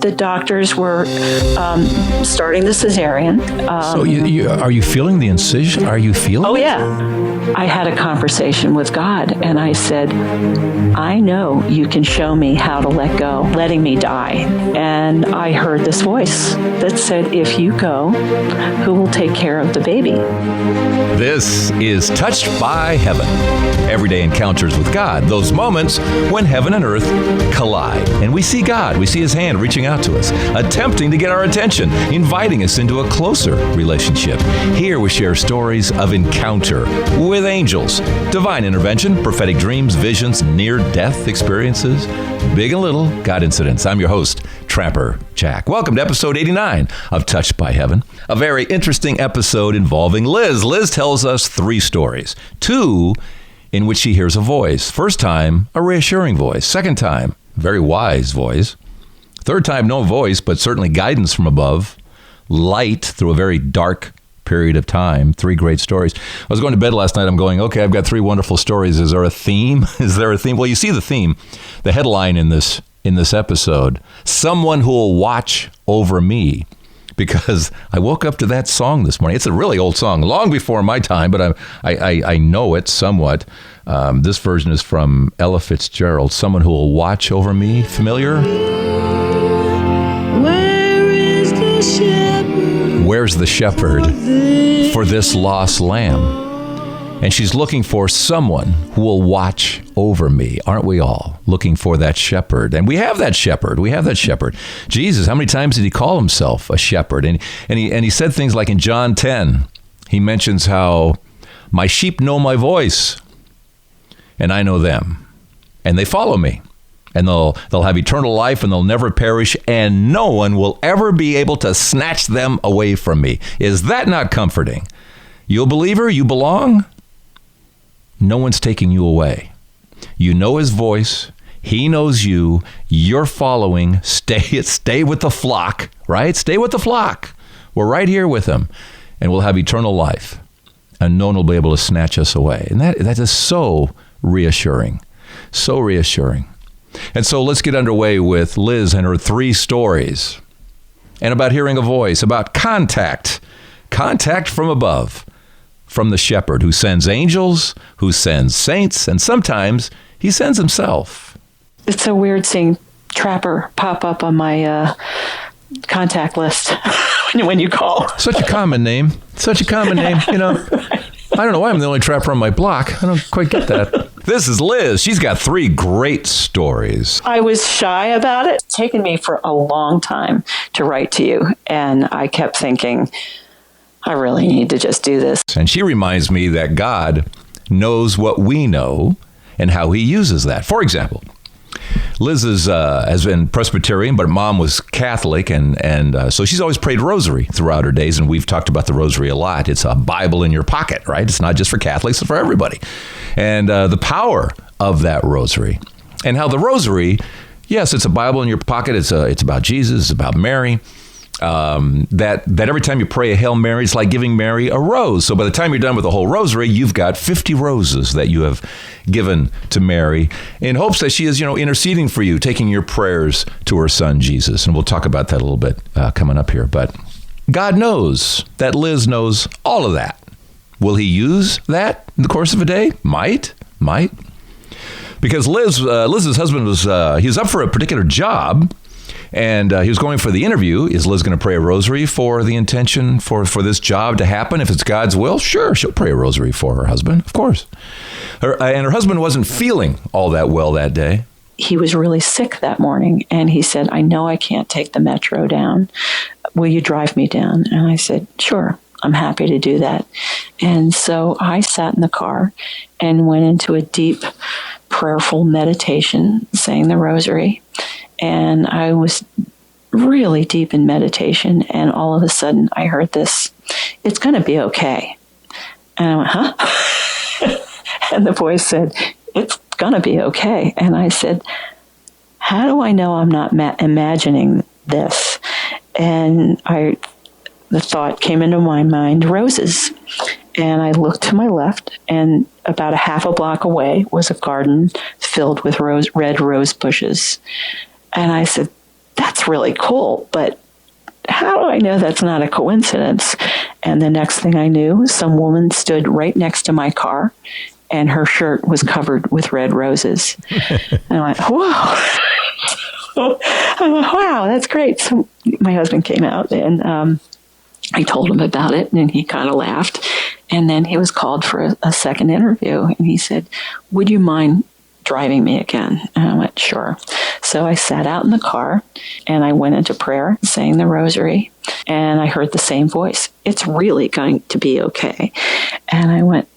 the doctors were starting the cesarean. So are you feeling the incision? Are you feeling Oh, it? yeah. I had a conversation with God, and I said, I know you can show me how to let go, letting me die. And I heard this voice that said, if you go, who will take care of the baby? This is Touched by Heaven. Everyday encounters with God. Those moments when heaven and earth collide. And we see God. We see His hand reaching out to us, attempting to get our attention, inviting us into a closer relationship. Here we share stories of encounter with angels, divine intervention, prophetic dreams, visions, near-death experiences, big and little God incidents. I'm your host, Trapper Jack. Welcome to episode 89 of Touched by Heaven, a very interesting episode involving Liz. Liz tells us 3 stories, 2 in which she hears a voice. First time, a reassuring voice. Second time, very wise voice. Third time, no voice, but certainly guidance from above, light through a very dark period of time. 3 great stories. I was going to bed last night. I'm going, okay, I've got 3 wonderful stories. Is there a theme? Is there a theme? Well, you see the theme, the headline in this episode, someone who will watch over me, because I woke up to that song this morning. It's a really old song, long before my time, but I know it somewhat. This version is from Ella Fitzgerald, someone who will watch over me. Familiar? Where is the shepherd? Where's the shepherd for this lost lamb? And she's looking for someone who will watch over me. Aren't we all looking for that shepherd? And we have that shepherd. We have that shepherd. Jesus, how many times did he call himself a shepherd? And he said things like in John 10, he mentions how my sheep know my voice and I know them and they follow me. And they'll have eternal life and they'll never perish, and no one will ever be able to snatch them away from me. Is that not comforting? You a believer? You belong? No one's taking you away. You know his voice. He knows you. You're following. Stay with the flock, right? Stay with the flock. We're right here with him, and we'll have eternal life, and no one will be able to snatch us away. And that is so reassuring, so reassuring. And so let's get underway with Liz and her 3 stories, and about hearing a voice, about contact from above, from the shepherd who sends angels, who sends saints, and sometimes he sends himself. It's so weird seeing Trapper pop up on my contact list when you call. Such a common name. You know. I don't know why I'm the only trapper on my block. I don't quite get that. This is Liz. She's got 3 great stories. I was shy about it. It's taken me for a long time to write to you. And I kept thinking, I really need to just do this. And she reminds me that God knows what we know and how he uses that. For example, Liz has been Presbyterian, but mom was Catholic, and so she's always prayed rosary throughout her days, and we've talked about the rosary a lot. It's a Bible in your pocket, right? It's not just for Catholics, it's for everybody. And the power of that rosary, and how the rosary, yes, it's a Bible in your pocket. It's about Jesus, it's about Mary. That every time you pray a Hail Mary, it's like giving Mary a rose. So by the time you're done with the whole rosary, you've got 50 roses that you have given to Mary in hopes that she is, interceding for you, taking your prayers to her son, Jesus. And we'll talk about that a little bit coming up here. But God knows that Liz knows all of that. Will he use that in the course of a day? Might. Because Liz's husband was up for a particular job. And he was going for the interview. Is Liz going to pray a rosary for the intention for this job to happen? If it's God's will, sure, she'll pray a rosary for her husband, of course. And her husband wasn't feeling all that well that day. He was really sick that morning, and he said, I know I can't take the metro down. Will you drive me down? And I said, sure, I'm happy to do that. And so I sat in the car and went into a deep, prayerful meditation, saying the rosary. And I was really deep in meditation, and all of a sudden I heard this, it's going to be okay. And I went, huh? And the voice said, it's going to be okay. And I said, how do I know I'm not imagining this? And the thought came into my mind, roses. And I looked to my left, and about a half a block away was a garden filled with red rose bushes. And I said, that's really cool, but how do I know that's not a coincidence? And the next thing I knew, some woman stood right next to my car, and her shirt was covered with red roses. And I went, whoa. I went, wow, that's great. So my husband came out, and I told him about it, and he kind of laughed. And then he was called for a second interview, and he said, would you mind driving me again? And I went, sure. So I sat out in the car, and I went into prayer, saying the rosary, and I heard the same voice. It's really going to be okay. And I went,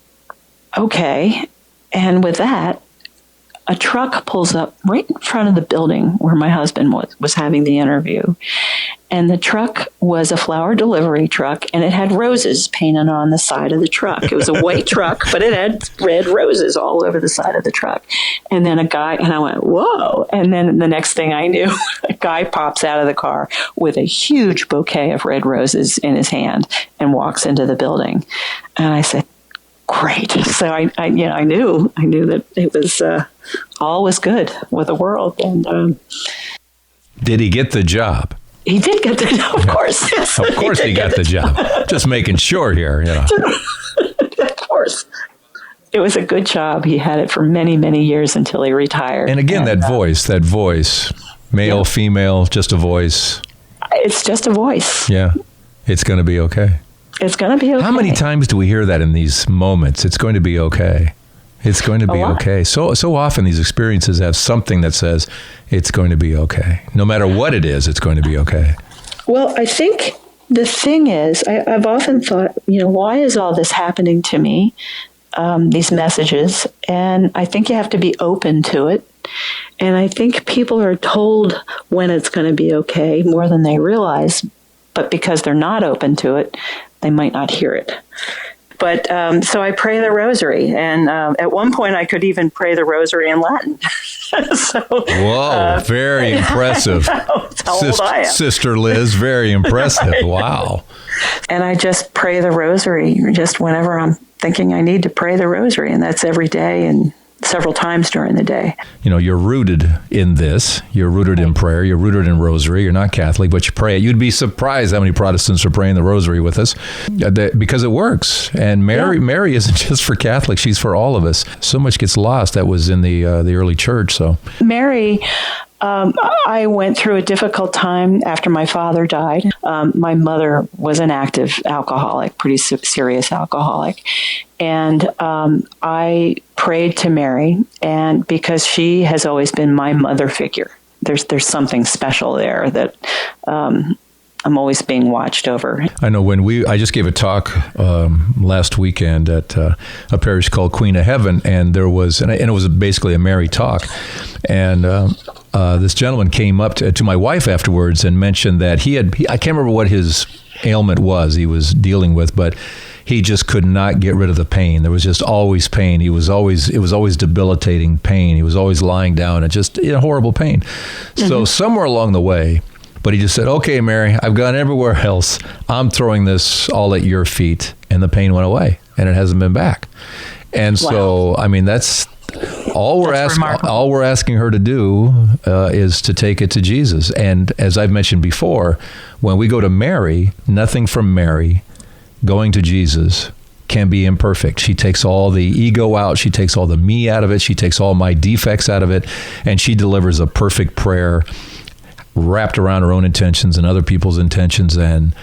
okay. And with that, a truck pulls up right in front of the building where my husband was having the interview. And the truck was a flower delivery truck, and it had roses painted on the side of the truck. It was a white truck, but it had red roses all over the side of the truck. And then a guy, and I went, whoa. And then the next thing I knew, a guy pops out of the car with a huge bouquet of red roses in his hand and walks into the building. And I said, great. So I knew that it was all was good with the world. And did he get the job? He did get the job, of course. Yes. Of course he got the job. Just making sure here, Of course. It was a good job. He had it for many, many years until he retired. And again, that voice, male, female, just a voice. It's just a voice. Yeah. It's going to be okay. It's going to be okay. How many times do we hear that in these moments? It's going to be okay. It's going to be okay. So often these experiences have something that says it's going to be okay. No matter what it is, it's going to be okay. Well, I think the thing is, I've often thought, why is all this happening to me, these messages? And I think you have to be open to it. And I think people are told when it's going to be okay more than they realize. But because they're not open to it, they might not hear it. But so I pray the rosary, and at one point I could even pray the rosary in Latin. Whoa, very impressive. That's how old I am. Sister Liz, very impressive. Wow. And I just pray the rosary just whenever I'm thinking I need to pray the rosary, and that's every day and several times during the day. You're rooted in this. You're rooted in prayer. You're rooted in rosary. You're not Catholic, but you pray it. You'd be surprised how many Protestants are praying the rosary with us because it works. And Mary isn't just for Catholics. She's for all of us. So much gets lost that was in the early church. So Mary, I went through a difficult time after my father died. My mother was an active alcoholic, pretty serious alcoholic. And I prayed to Mary, and because she has always been my mother figure, there's something special there that I'm always being watched over. I know I just gave a talk last weekend at a parish called Queen of Heaven, and it was basically a Mary talk. And this gentleman came up to my wife afterwards and mentioned that I can't remember what his ailment was he was dealing with, but he just could not get rid of the pain. There was just always pain. It was always debilitating pain. He was always lying down and just in horrible pain. Mm-hmm. So somewhere along the way, but he just said, okay, Mary, I've gone everywhere else. I'm throwing this all at your feet. And the pain went away, and it hasn't been back. And so, that's all we're asking her to do is to take it to Jesus. And as I've mentioned before, when we go to Mary, nothing from Mary going to Jesus can be imperfect. She takes all the ego out. She takes all the me out of it. She takes all my defects out of it. And she delivers a perfect prayer wrapped around her own intentions and other people's intentions. And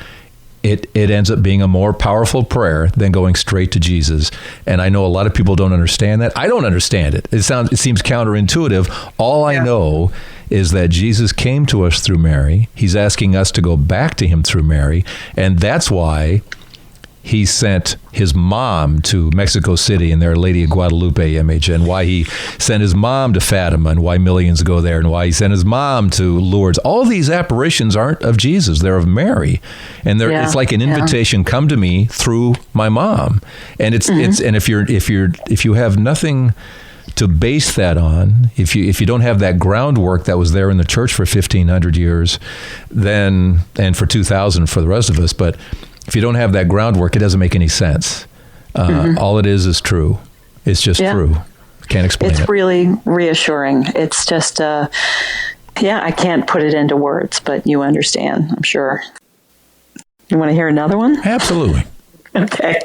it ends up being a more powerful prayer than going straight to Jesus. And I know a lot of people don't understand that. I don't understand it. It seems counterintuitive. All I know is that Jesus came to us through Mary. He's asking us to go back to him through Mary. And that's why he sent his mom to Mexico City in their Lady of Guadalupe image, and why he sent his mom to Fatima, and why millions go there, and why he sent his mom to Lourdes. All these apparitions aren't of Jesus; they're of Mary, and it's like an invitation: come to me through my mom. And it's and if you have nothing to base that on, if you don't have that groundwork that was there in the church for 1,500 years, then and for 2,000 for the rest of us, but if you don't have that groundwork, it doesn't make any sense. All it is true. It's just true. Can't explain it. It's really reassuring. It's just, Yeah, I can't put it into words, but you understand, I'm sure. You want to hear another one? Absolutely. Okay.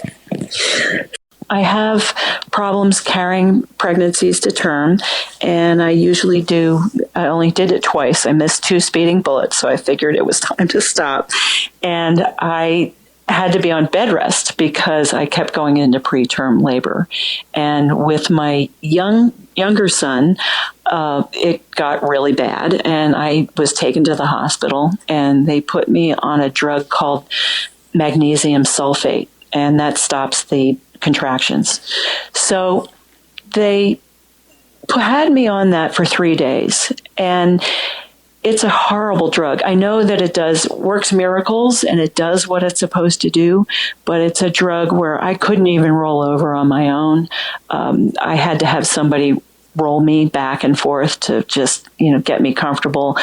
I have problems carrying pregnancies to term, and I only did it twice. I missed 2 speeding bullets, so I figured it was time to stop. And I had to be on bed rest because I kept going into preterm labor. And with my younger son, it got really bad, and I was taken to the hospital, and they put me on a drug called magnesium sulfate, and that stops the contractions. So they had me on that for 3 days, and it's a horrible drug. I know that it works miracles and it does what it's supposed to do, but it's a drug where I couldn't even roll over on my own. I had to have somebody roll me back and forth to just, get me comfortable.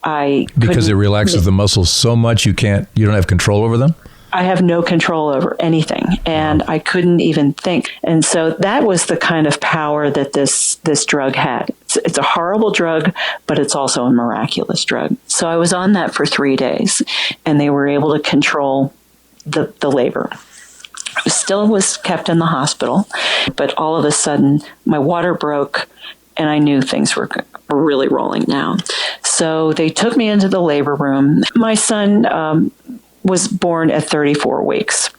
Because it relaxes the muscles so much you don't have control over them? I have no control over anything, and I couldn't even think. And so that was the kind of power that this drug had. It's a horrible drug, but it's also a miraculous drug. So I was on that for 3 days, and they were able to control the labor. I still was kept in the hospital, but all of a sudden my water broke, and I knew things were really rolling now. So they took me into the labor room. My son was born at 34 weeks.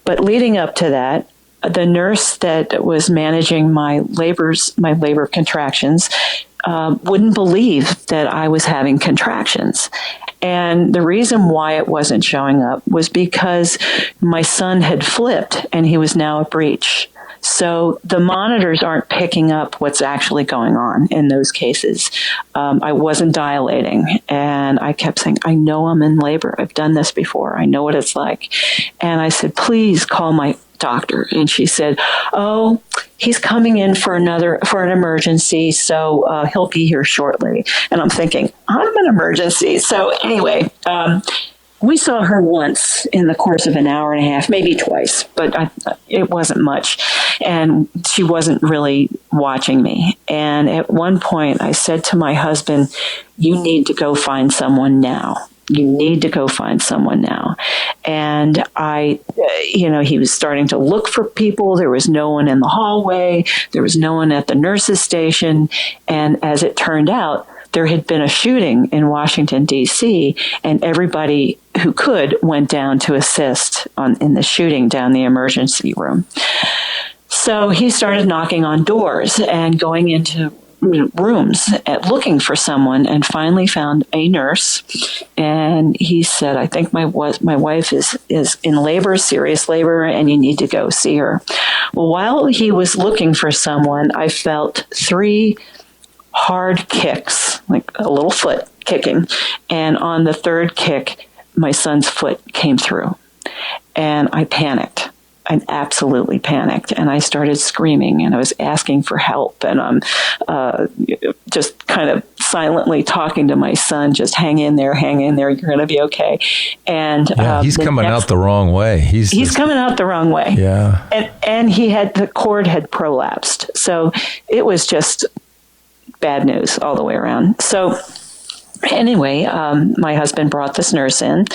But leading up to that, the nurse that was managing my labor contractions wouldn't believe that I was having contractions. And the reason why it wasn't showing up was because my son had flipped and he was now a breech. So the monitors aren't picking up what's actually going on in those cases. I wasn't dilating, and I kept saying, I know I'm in labor. I've done this before. I know what it's like. And I said, please call my doctor. And she said, oh, he's coming in for an emergency, so he'll be here shortly. And I'm thinking, I'm an emergency. So anyway, we saw her once in the course of an hour and a half, maybe twice, but it wasn't much. And she wasn't really watching me. And at one point, I said to my husband, you need to go find someone now. You need to go find someone now. And he was starting to look for people. There was no one in the hallway. There was no one at the nurse's station. And as it turned out, there had been a shooting in Washington, D.C., and everybody who could went down to assist in the shooting down the emergency room. So he started knocking on doors and going into rooms looking for someone, and finally found a nurse. And he said, I think my wife is in labor, serious labor, and you need to go see her. Well, while he was looking for someone, I felt 3 hard kicks, like a little foot kicking. And on the 3rd kick, my son's foot came through. And I panicked. I absolutely panicked. And I started screaming, and I was asking for help. And I'm just kind of silently talking to my son, just hang in there, you're going to be okay. And he's coming out the wrong way. He's coming out the wrong way. Yeah. And the cord had prolapsed. So it was just bad news all the way around. So anyway, my husband brought this nurse in,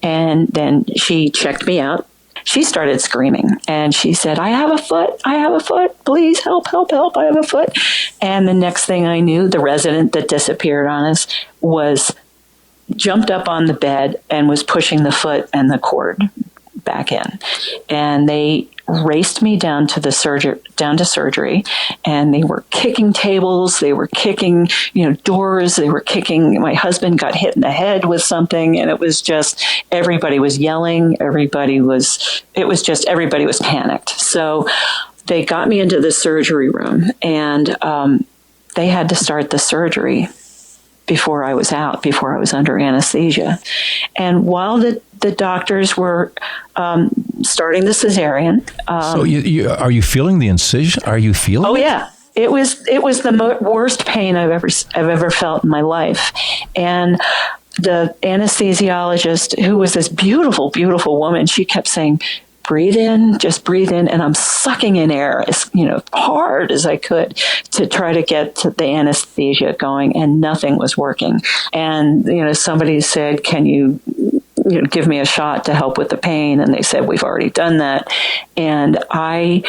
and then she checked me out. She started screaming, and she said, I have a foot, please help, I have a foot. And the next thing I knew, the resident that disappeared on us jumped up on the bed and was pushing the foot and the cord back in. And they raced me down to surgery, and they were kicking tables, they were kicking, doors, they were kicking. My husband got hit in the head with something, and it was just, everybody was yelling, everybody was panicked. So they got me into the surgery room, and they had to start the surgery before I was under anesthesia. And while the doctors were starting the cesarean. So are you feeling the incision? Are you feeling Oh, it? yeah. It was the worst pain I've ever felt in my life. And the anesthesiologist, who was this beautiful, beautiful woman, she kept saying, breathe in, just breathe in. And I'm sucking in air as, hard as I could to try to get to the anesthesia going, and nothing was working. And, somebody said, can you give me a shot to help with the pain? And they said, we've already done that. And I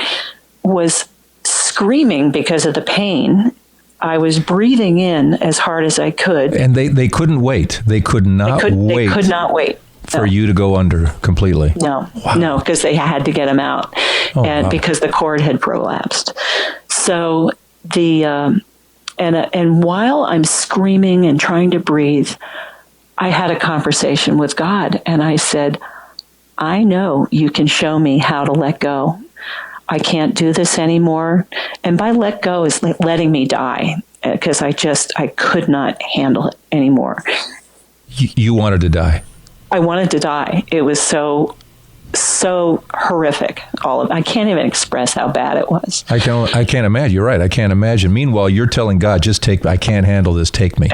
was screaming because of the pain. I was breathing in as hard as I could. And they couldn't wait. They could not wait. They could not wait. For you to go under completely. No, wow. No, because they had to get him out, and because the cord had prolapsed. So and while I'm screaming and trying to breathe, I had a conversation with God, and I said, I know you can show me how to let go. I can't do this anymore. And by let go is letting me die, because I could not handle it anymore. You wanted to die. I wanted to die. It was so horrific. I can't even express how bad it was. I can't imagine. You're right. I can't imagine. Meanwhile, you're telling God, just take me. I can't handle this. Take me.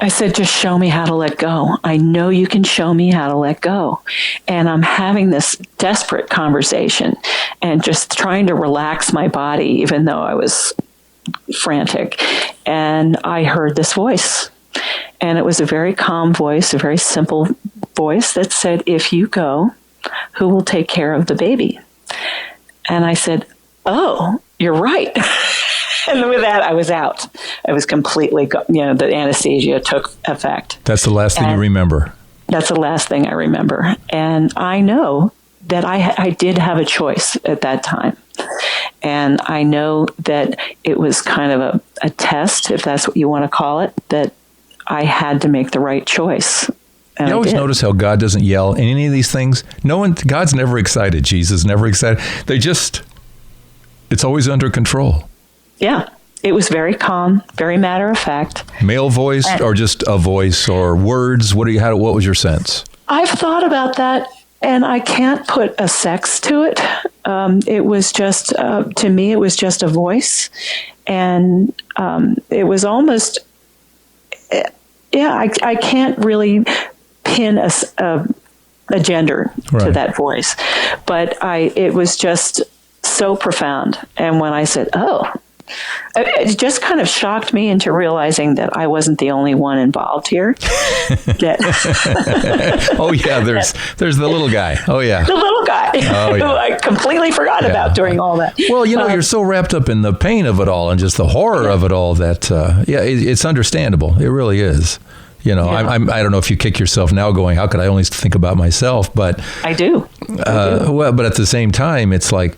I said, just show me how to let go. I know you can show me how to let go. And I'm having this desperate conversation and just trying to relax my body, even though I was frantic. And I heard this voice. And it was a very calm voice, a very simple voice that said, if you go, who will take care of the baby? And I said, oh, you're right. And with that, I was out. I was completely, the anesthesia took effect. That's the last thing you remember. That's the last thing I remember. And I know that I did have a choice at that time. And I know that it was kind of a test, if that's what you want to call it, that I had to make the right choice. And you always notice how God doesn't yell in any of these things. God's never excited. Jesus never excited. It's always under control. Yeah. It was very calm, very matter of fact. Male voice or just a voice or words? What was your sense? I've thought about that, and I can't put a sex to it. It was just, to me, it was just a voice. And it was almost... I can't really pin a gender to that voice, but it was just so profound. And when I said, oh, it just kind of shocked me into realizing that I wasn't the only one involved here. Oh yeah, there's the little guy. Oh yeah, the little guy who I completely forgot about during all that. Well, you're so wrapped up in the pain of it all and just the horror of it all that it's understandable. It really is. I don't know if you kick yourself now going, how could I only think about myself? But I do. Well, but at the same time, it's like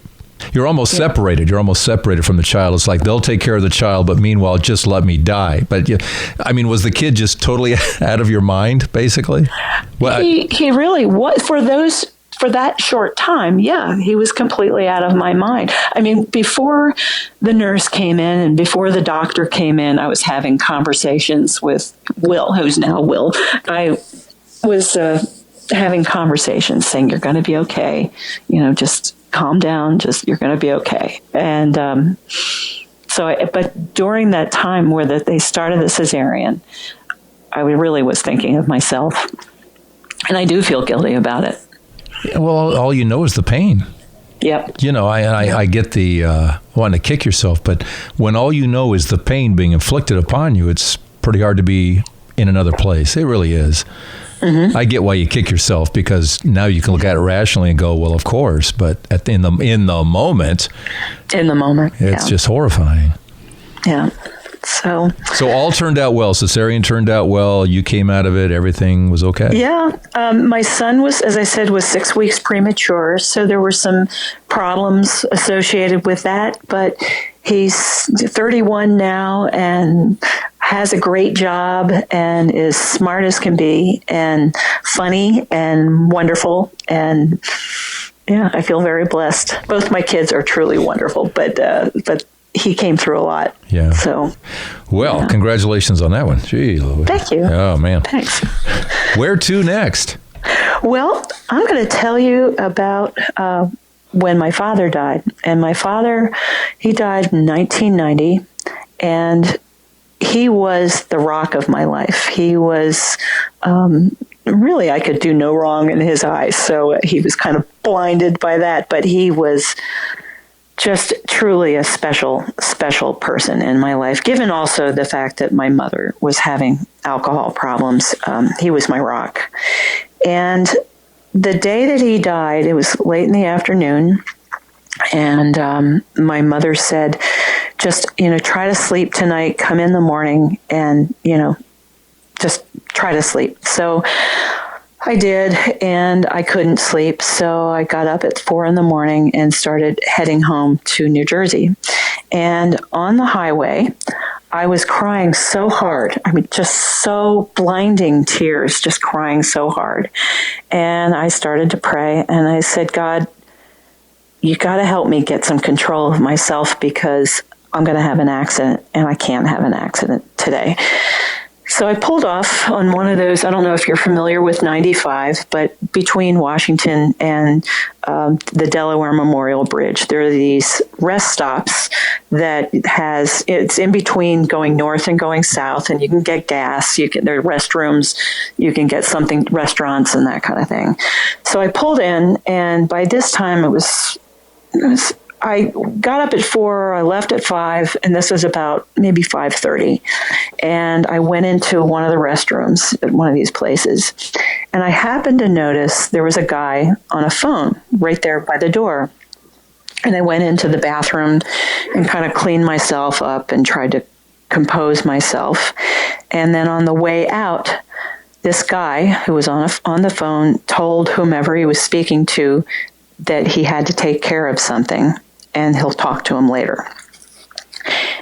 you're almost separated. You're almost separated from the child. It's like they'll take care of the child, but meanwhile, just let me die. But was the kid just totally out of your mind, basically? Well, he really was for that short time. Yeah, he was completely out of my mind. Before the nurse came in and before the doctor came in, I was having conversations with Will, who's now Will. I was having conversations saying, you're going to be okay. Just calm down. You're going to be okay. And but during that time where they started the cesarean, I really was thinking of myself. And I do feel guilty about it. Well, all you know is the pain. Yep. I get the wanting to kick yourself, but when all you know is the pain being inflicted upon you, it's pretty hard to be in another place. It really is. Mm-hmm. I get why you kick yourself, because now you can look at it rationally and go, well, of course, but in the moment, it's just horrifying. Yeah. So all turned out well. Cesarean turned out well. You came out of it. Everything was okay. Yeah. My son was, as I said, was 6 weeks premature. So there were some problems associated with that. But he's 31 now and has a great job and is smart as can be and funny and wonderful. And yeah, I feel very blessed. Both my kids are truly wonderful, but he came through a lot. Yeah. So, congratulations on that one. Gee, thank you. Oh, man. Thanks. Where to next? Well, I'm going to tell you about when my father died. And my father, he died in 1990, and he was the rock of my life. He was really, I could do no wrong in his eyes. So he was kind of blinded by that, but he was just truly a special, special person in my life, given also the fact that my mother was having alcohol problems. He was my rock. And the day that he died, it was late in the afternoon, and my mother said, just, try to sleep tonight, come in the morning, and, just try to sleep. So I did, and I couldn't sleep. So I got up at 4 a.m. and started heading home to New Jersey. And on the highway, I was crying so hard. I mean, just so blinding tears, just crying so hard. And I started to pray, and I said, God, you got to help me get some control of myself, because I'm going to have an accident, and I can't have an accident today. So I pulled off on one of those, I don't know if you're familiar with 95, but between Washington and the Delaware Memorial Bridge, there are these rest stops that it's in between going north and going south, and you can get gas, there are restrooms, you can get something, restaurants and that kind of thing. So I pulled in, and by this time I got up at 4, I left at 5, and this was about maybe 5:30. And I went into one of the restrooms at one of these places, and I happened to notice there was a guy on a phone right there by the door. And I went into the bathroom and kind of cleaned myself up and tried to compose myself. And then on the way out, this guy who was on the phone told whomever he was speaking to that he had to take care of something, and he'll talk to him later.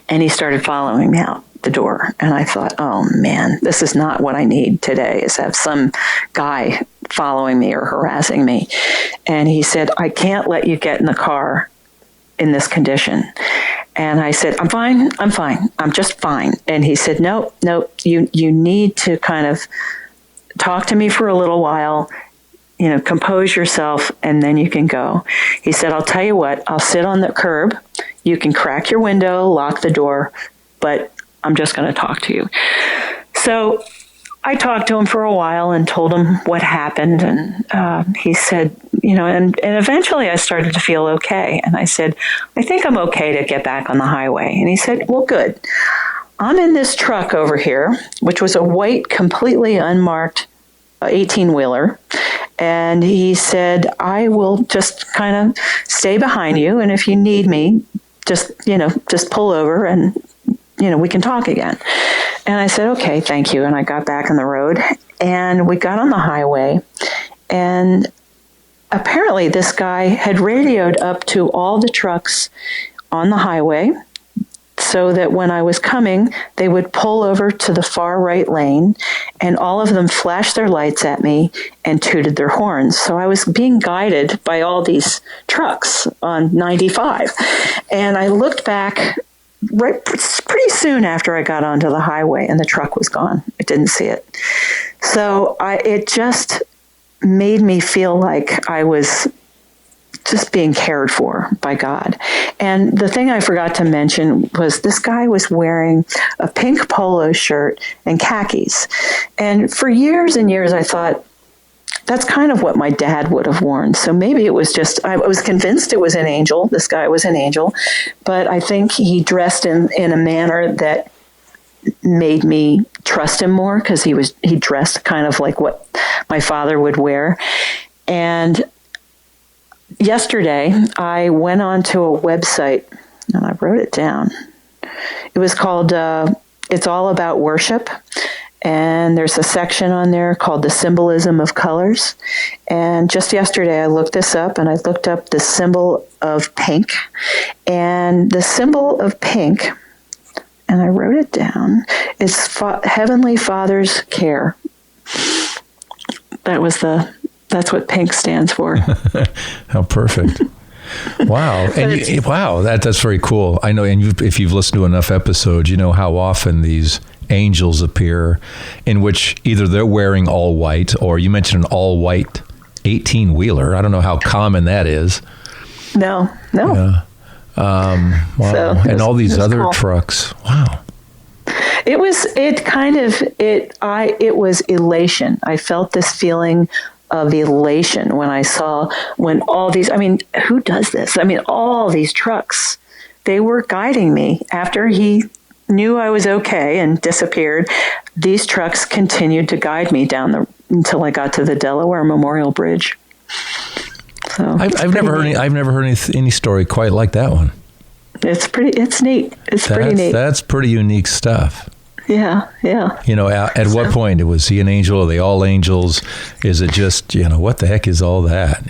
And he started following me out the door. And I thought, oh man, this is not what I need today, is have some guy following me or harassing me. And he said, I can't let you get in the car in this condition. And I said, I'm fine. I'm just fine. And he said, no, you need to kind of talk to me for a little while, compose yourself, and then you can go. He said, I'll tell you what, I'll sit on the curb. You can crack your window, lock the door, but I'm just going to talk to you. So I talked to him for a while and told him what happened. And he said, and eventually I started to feel okay. And I said, I think I'm okay to get back on the highway. And he said, well, good. I'm in this truck over here, which was a white, completely unmarked 18-wheeler. And he said, I will just kind of stay behind you. And if you need me, just pull over and, we can talk again. And I said, okay, thank you. And I got back on the road, and we got on the highway, and apparently this guy had radioed up to all the trucks on the highway so that when I was coming, they would pull over to the far right lane, and all of them flashed their lights at me and tooted their horns. So I was being guided by all these trucks on 95. And I looked back pretty soon after I got onto the highway, and the truck was gone. I didn't see it. So it just made me feel like I was just being cared for by God. And the thing I forgot to mention was this guy was wearing a pink polo shirt and khakis. And for years and years, I thought, that's kind of what my dad would have worn. So maybe it was just, I was convinced it was an angel. This guy was an angel. But I think he dressed in a manner that made me trust him more, because he dressed kind of like what my father would wear. And yesterday, I went onto a website, and I wrote it down. It was called It's All About Worship. And there's a section on there called The Symbolism of Colors. And just yesterday, I looked this up, and I looked up the symbol of pink. And the symbol of pink, and I wrote it down, is Heavenly Father's care. That's what pink stands for. How perfect. Wow. Wow, that's very cool. I know, and if you've listened to enough episodes, you know how often these angels appear in which either they're wearing all white, or you mentioned an all white 18-wheeler. I don't know how common that is. No. Yeah. Wow. And all these other trucks. Wow. It was elation. I felt this feeling of elation when all these, who does this? All these trucks, they were guiding me. After he knew I was okay and disappeared, these trucks continued to guide me until I got to the Delaware Memorial Bridge. So I've never heard any story quite like that one. It's neat. Pretty neat. That's pretty unique stuff. Yeah. At what point was he an angel? Are they all angels? Is it just, what the heck is all that?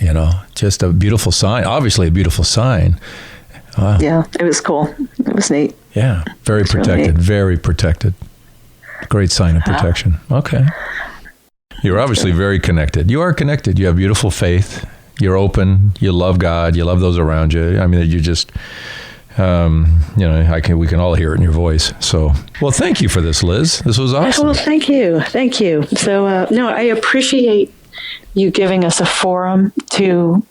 Just a beautiful sign. Obviously a beautiful sign. Wow. Yeah, it was cool. It was neat. Yeah, very protected. Really very protected. Great sign of protection. Okay. You're obviously very connected. You are connected. You have beautiful faith. You're open. You love God. You love those around you. You just... we can all hear it in your voice. So, well, thank you for this, Liz. This was awesome. Well, thank you. So, I appreciate you giving us a forum to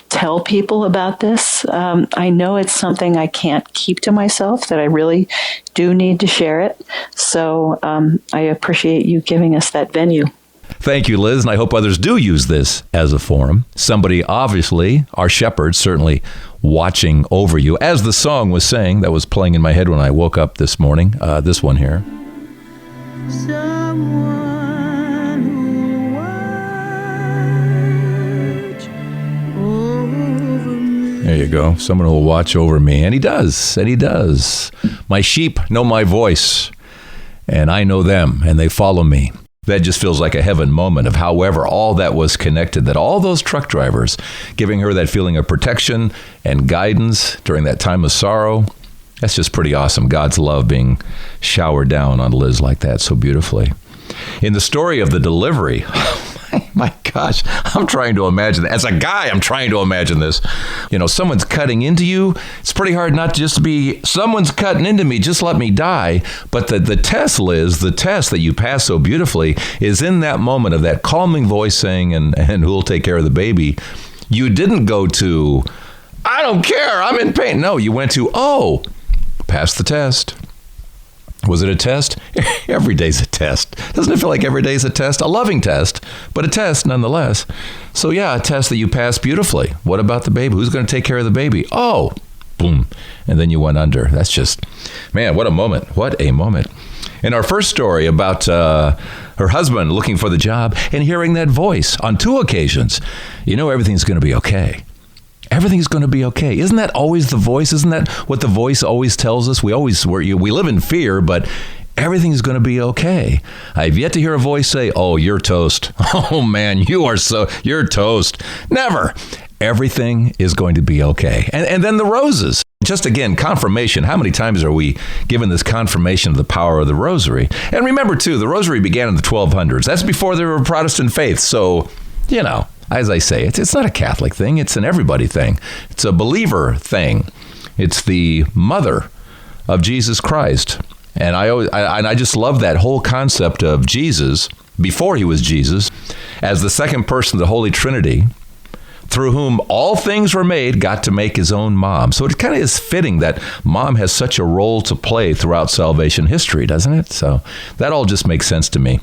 tell people about this. I know it's something I can't keep to myself, that I really do need to share it. So, I appreciate you giving us that venue. Thank you, Liz, and I hope others do use this as a forum. Somebody, obviously, our shepherd, certainly watching over you. As the song was saying, that was playing in my head when I woke up this morning, this one here. Someone who watch over me. There you go. Someone who will watch over me. And he does. My sheep know my voice, and I know them, and they follow me. That just feels like a heaven moment of however all that was connected, that all those truck drivers giving her that feeling of protection and guidance during that time of sorrow. That's just pretty awesome. God's love being showered down on Liz like that so beautifully. In the story of the delivery, my gosh, I'm trying to imagine that. As a guy, I'm trying to imagine this. Someone's cutting into you. It's pretty hard not to just be, someone's cutting into me, just let me die. But the test, Liz, the test that you pass so beautifully is in that moment of that calming voice saying, and who'll take care of the baby. You didn't go to, I don't care, I'm in pain. No, you went to, pass the test. Was it a test? Every day's a test. Doesn't it feel like every day's a test? A loving test, but a test nonetheless. So yeah, a test that you passed beautifully. What about the baby? Who's going to take care of the baby? Oh, boom. And then you went under. That's just, man, what a moment. What a moment. In our first story about her husband looking for the job and hearing that voice on 2 occasions, everything's going to be okay. Everything's going to be okay. Isn't that always the voice? Isn't that what the voice always tells us? We live in fear, but everything's going to be okay. I've yet to hear a voice say, "Oh, you're toast. Oh man, you're toast." Never. Everything is going to be okay. And then the roses. Just again, confirmation. How many times are we given this confirmation of the power of the rosary? And remember too, the rosary began in the 1200s. That's before there were Protestant faiths. So, as I say, it's not a Catholic thing. It's an everybody thing. It's a believer thing. It's the mother of Jesus Christ. And I just love that whole concept of Jesus, before he was Jesus, as the second person of the Holy Trinity, through whom all things were made, got to make his own mom. So it kind of is fitting that mom has such a role to play throughout salvation history, doesn't it? So that all just makes sense to me.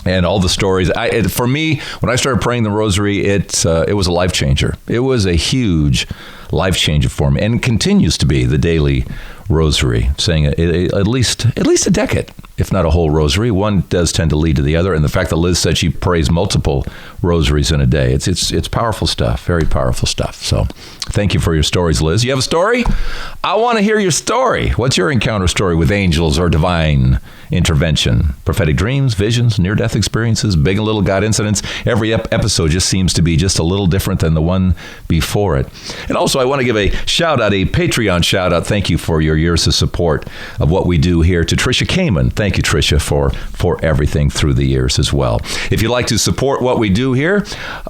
And all the stories, for me, when I started praying the rosary, it was a life changer. It was a huge life changer for me, and continues to be the daily rosary, saying at least a decade, if not a whole rosary. One does tend to lead to the other, and the fact that Liz said she prays multiple rosaries in a day, it's powerful stuff, very powerful stuff. So thank you for your stories, Liz. You have a story? I want to hear your story. What's your encounter story with angels or divine intervention? Prophetic dreams, visions, near-death experiences, big and little God incidents. Every episode just seems to be just a little different than the one before it. And also, I want to give a shout-out, a Patreon shout-out. Thank you for your years of support of what we do here to Tricia Kamen. Thank you, Tricia, for everything through the years as well. If you'd like to support what we do here,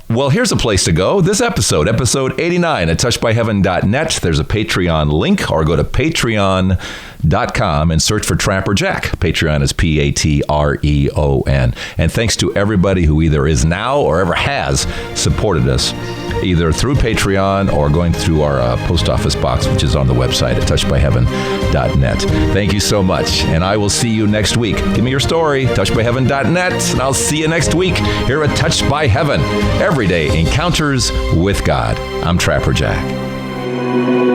well, here's a place to go. This episode 89 at touchedbyheaven.net. There's a Patreon link, or go to patreon.com and search for Trapper Jack. Patreon is Patreon. And thanks to everybody who either is now or ever has supported us, either through Patreon or going through through our post office box, which is on the website at touchedbyheaven.net. Thank you so much, and I will see you next week. Give me your story, touchedbyheaven.net, and I'll see you next week here at Touched by Heaven. Everyday encounters with God. I'm Trapper Jack.